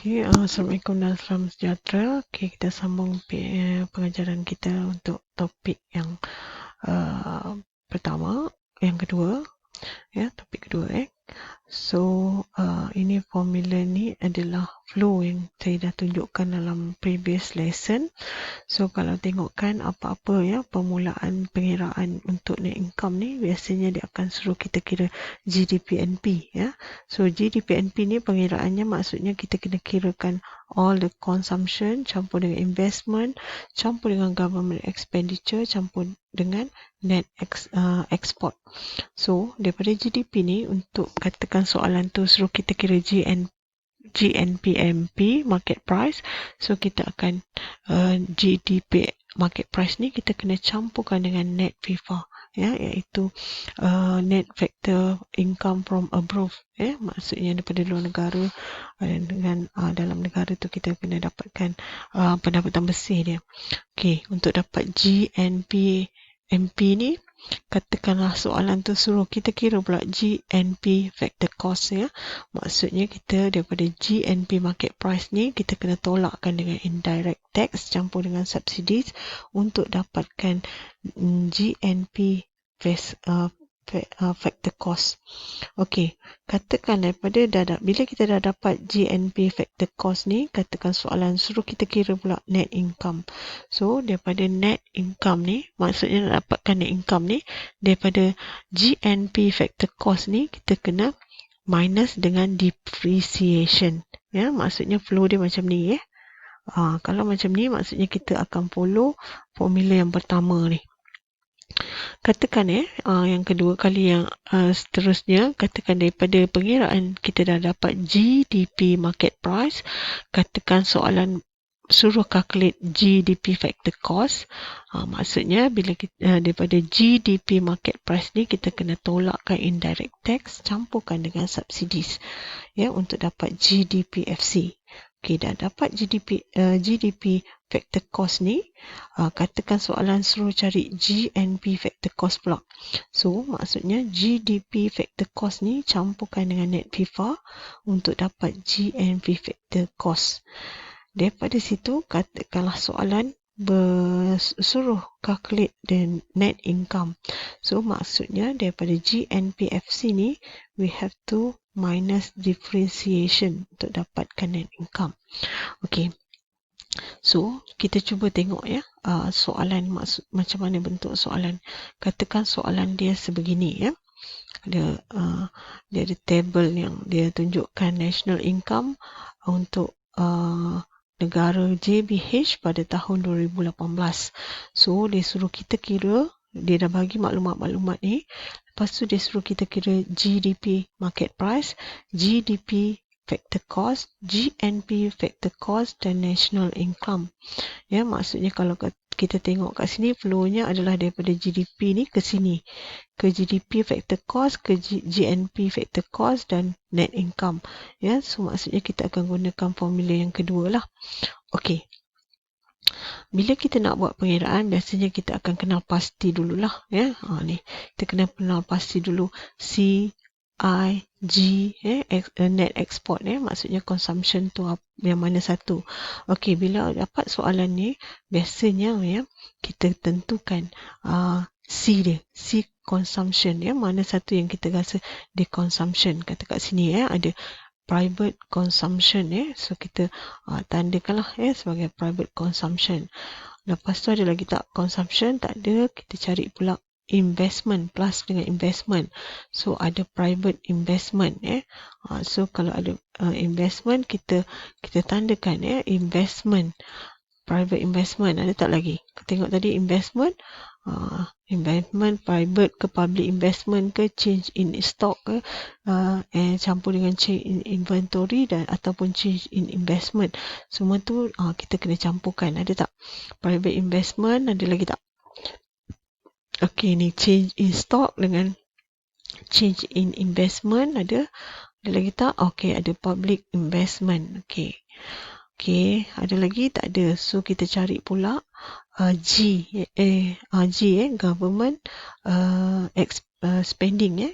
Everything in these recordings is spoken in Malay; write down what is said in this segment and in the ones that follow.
Assalamualaikum dan salam sejahtera. Kita sambung pengajaran kita untuk topik yang pertama, yang kedua, topik kedua. So, ini formula ni adalah flow yang saya dah tunjukkan dalam previous lesson. So, kalau tengokkan apa-apa permulaan pengiraan untuk net income ni, biasanya dia akan suruh kita kira GDP-NP. So, GDP-NP ni pengiraannya maksudnya kita kena kirakan all the consumption campur dengan investment, campur dengan government expenditure, campur dengan net export. So, daripada GDP ni, untuk katakan soalan tu suruh kita kira GNPMP, market price. So, kita akan GDP market price ni kita kena campurkan dengan net FIFA, iaitu net factor income from abroad. Maksudnya daripada luar negara, dengan dalam negara tu kita kena dapatkan pendapatan bersih dia. Okey, untuk dapat GNPMP ni, katakanlah soalan tu suruh kita kira pula GNP factor cost. Maksudnya kita daripada GNP market price ni kita kena tolakkan dengan indirect tax campur dengan subsidies untuk dapatkan GNP factor cost. Okey, katakan daripada bila kita dah dapat GNP factor cost ni, katakan soalan suruh kita kira pula net income. So, daripada net income ni, maksudnya nak dapatkan net income ni, daripada GNP factor cost ni, kita kena minus dengan depreciation. Maksudnya flow dia macam ni. Kalau macam ni, maksudnya kita akan follow formula yang pertama ni. Katakan yang kedua kali yang seterusnya, katakan daripada pengiraan kita dah dapat GDP market price, katakan soalan suruh calculate GDP factor cost. Maksudnya bila kita, daripada GDP market price ni kita kena tolakkan indirect tax campurkan dengan subsidies untuk dapat GDPFC. Okey, dah dapat GDP factor cost ni, katakan soalan suruh cari GNP factor cost pula. So, maksudnya GDP factor cost ni campurkan dengan net FIFA untuk dapat GNP factor cost. Daripada situ, katakanlah soalan suruh calculate the net income. So, maksudnya daripada GNPFC ni, we have to minus depreciation untuk dapatkan net income. Okey. So, kita cuba tengok soalan macam mana bentuk soalan. Katakan soalan dia sebegini. Dia ada table yang dia tunjukkan national income untuk negara JBH pada tahun 2018. So, dia suruh kita kira, dia dah bagi maklumat-maklumat ni. Lepas tu dia suruh kita kira GDP market price, GDP factor cost, GNP factor cost dan national income. Maksudnya kalau kita tengok kat sini, flow-nya adalah daripada GDP ni ke sini, ke GDP factor cost, ke GNP factor cost dan net income. So maksudnya kita akan gunakan formula yang kedua lah. Okey. Bila kita nak buat pengiraan, biasanya kita akan kenal pasti dululah. Ni kita kena kenal pasti dulu. CIG, net export. Maksudnya consumption tu yang mana satu. Okey, bila dapat soalan ni, biasanya kita tentukan C dia, C consumption. Mana satu yang kita rasa dia consumption. Kata kat sini ada private consumption. So kita tandakanlah sebagai private consumption. Lepas tu ada lagi tak consumption? Tak ada. Kita cari pula investment, plus dengan investment. So ada private investment. So kalau ada investment, kita tandakan investment, private investment. Ada tak lagi? Kita tengok tadi investment, investment private ke public investment ke change in stock ke, campur dengan change in inventory dan ataupun change in investment. Semua tu kita kena campurkan. Ada tak? Private investment, ada lagi tak? Okey, ni change in stock dengan change in investment. Ada lagi tak? Okey, ada public investment. Okey, ada lagi? Tak ada. So kita cari pula G, government spending.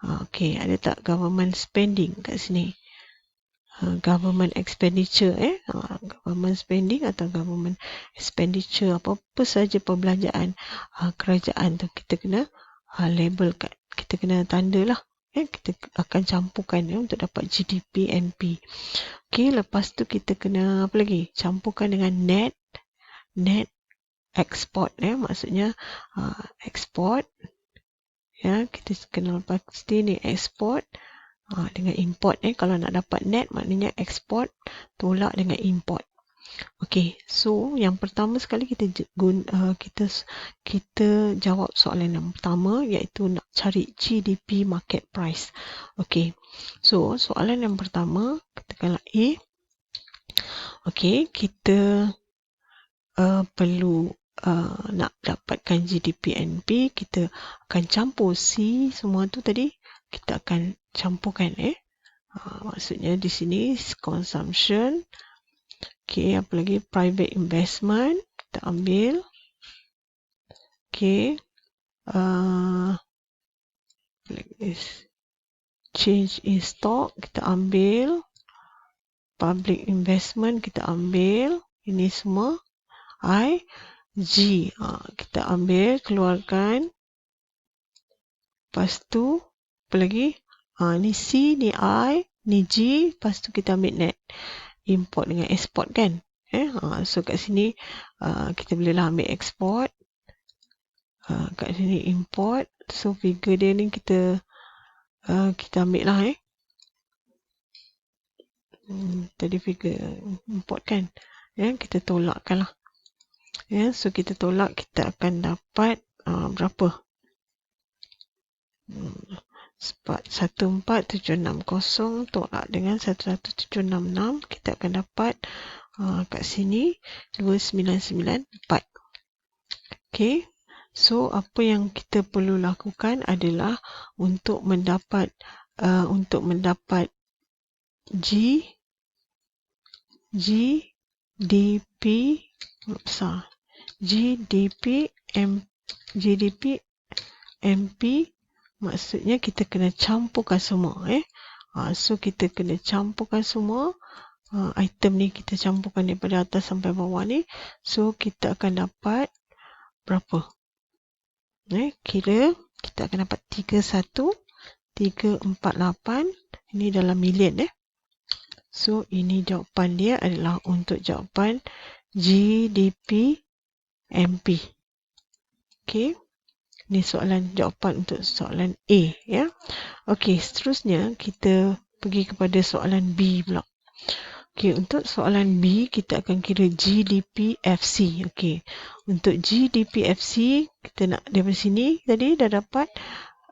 Okey, ada tak government spending kat sini? government expenditure, government spending atau government expenditure, apa-apa saja perbelanjaan kerajaan tu kita kena labelkan, kita kena tanda lah. Kita akan campurkan untuk dapat GDP NP. Okey, lepas tu kita kena apa lagi? Campurkan dengan net export, maksudnya export, kita kena pasti ni export dengan import. Kalau nak dapat net maknanya export tolak dengan import. Okey, so yang pertama sekali kita jawab soalan yang pertama, iaitu nak cari GDP market price. Okey, so soalan yang pertama, katakanlah A. Okey, kita perlu nak dapatkan GDP NP, kita akan campur C semua tu tadi, kita akan campurkan. Maksudnya di sini consumption. Okey, apa lagi? Private investment, kita ambil. Okey, change in stock, kita ambil. Public investment, kita ambil. Ini semua I. G, kita ambil, keluarkan. Lepas tu, apa lagi? Ni C, ni I, ni G. Lepas tu kita ambil net. Import dengan export kan? So kat sini kita bolehlah ambil export. Kat sini import. So figure dia ni kita ambil lah. Tadi figure import kan? Kita tolakkan lah. So kita tolak, kita akan dapat berapa? 14760 tolak dengan 11766, kita akan dapat kat sini 2994. Okey, so apa yang kita perlu lakukan adalah untuk mendapat GDP besar, GDP MP, maksudnya kita kena campurkan semua. So kita kena campurkan semua item ni, kita campurkan daripada atas sampai bawah ni. So kita akan dapat berapa? Kira kita akan dapat 31348. Ini dalam million. So ini jawapan dia adalah untuk jawapan GDP MP. Okey, ini jawapan untuk soalan A. Okey, seterusnya kita pergi kepada soalan B pula. Okey, untuk soalan B kita akan kira GDP FC. Okey, untuk GDP FC kita nak daripada sini tadi dah dapat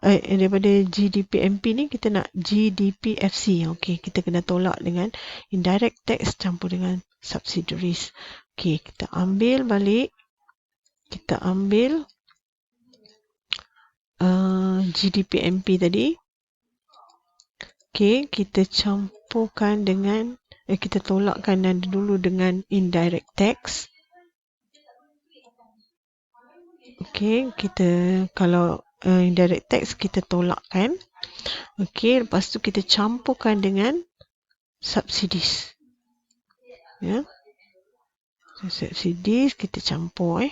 daripada GDP MP ni kita nak GDP FC. Okey, kita kena tolak dengan indirect tax campur dengan subsidiaries. Okey, kita ambil balik. Kita ambil GDP MP tadi. Okey, kita campurkan dengan kita tolakkan dulu dengan indirect tax. Okey, kita kalau indirect tax kita tolakkan. Okey, lepas tu kita campurkan dengan subsidies. Subsidies kita campur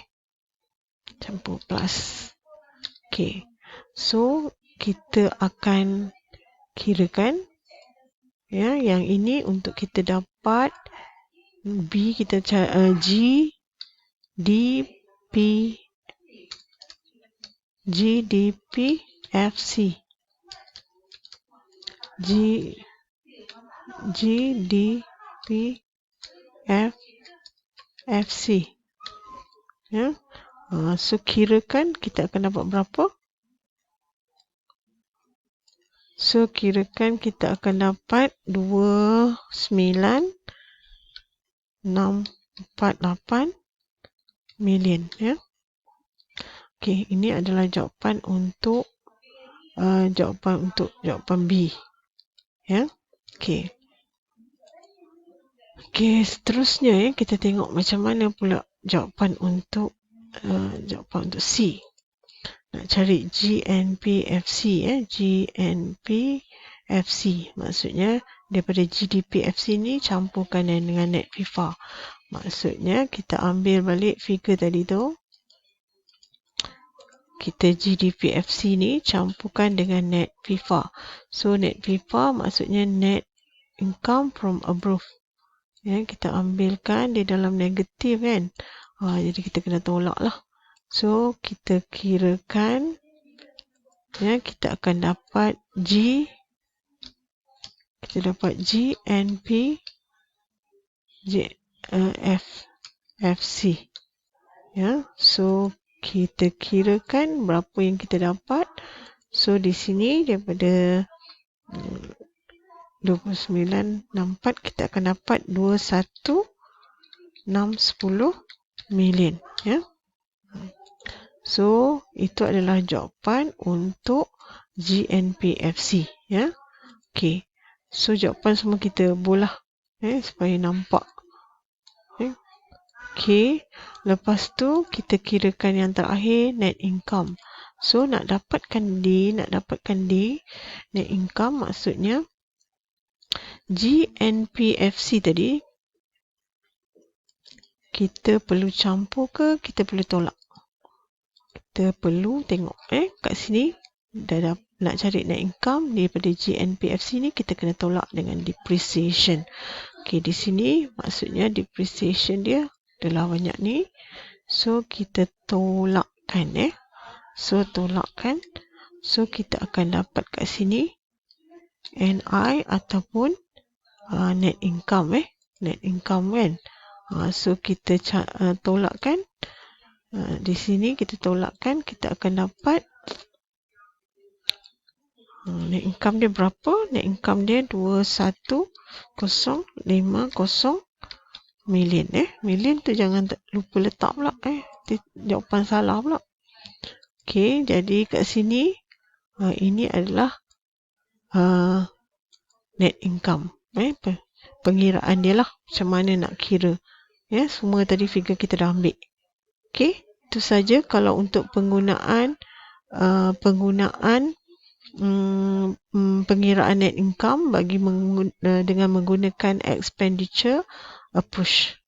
campur plus. Okey, so kita akan kirakan yang ini untuk kita dapat B, kita GDP FC. GDP FC. So kirakan kita akan dapat berapa? So kirakan kita akan dapat 29,648 million. Okey, ini adalah jawapan untuk jawapan B. Okey. Okey, seterusnya kita tengok macam mana pula jawapan untuk C. Nak cari GNPFC. GNPFC maksudnya daripada GDPFC ni campurkan dengan net FIFA. Maksudnya kita ambil balik figure tadi tu, kita GDPFC ni campurkan dengan net FIFA. So net FIFA maksudnya net income from above. Ya, kita ambilkan di dalam negatif kan. Jadi kita kena tolak lah. So kita kirakan, ya, kita akan dapat GNP FC. Ya, so kita kirakan berapa yang kita dapat. So di sini daripada 2964 kita akan dapat 21,610 million. Ya. So itu adalah jawapan untuk GNPFC. Ya. Okey. So jawapan semua kita bolah supaya nampak. Okey, lepas tu kita kirakan yang terakhir net income. So nak dapatkan D, net income maksudnya GNPFC tadi kita perlu campur ke kita perlu tolak? Kita perlu tengok kat sini dah nak cari net income daripada GNPFC ni kita kena tolak dengan depreciation. Okey, di sini maksudnya depreciation dia adalah banyak ni. So kita tolakkan So tolakkan. So kita akan dapat kat sini NI ataupun net income net income kan. So kita tolakkan. Di sini kita tolakkan, kita akan dapat net income dia berapa? Net income dia 21,050 million. Million tu jangan lupa letak pula. Jawapan salah pula. Okey, jadi kat sini ini adalah net income. Pengiraan dia lah. Macam mana nak kira. Semua tadi figure kita dah ambil. Okey, itu saja kalau untuk penggunaan pengiraan net income dengan menggunakan expenditure approach.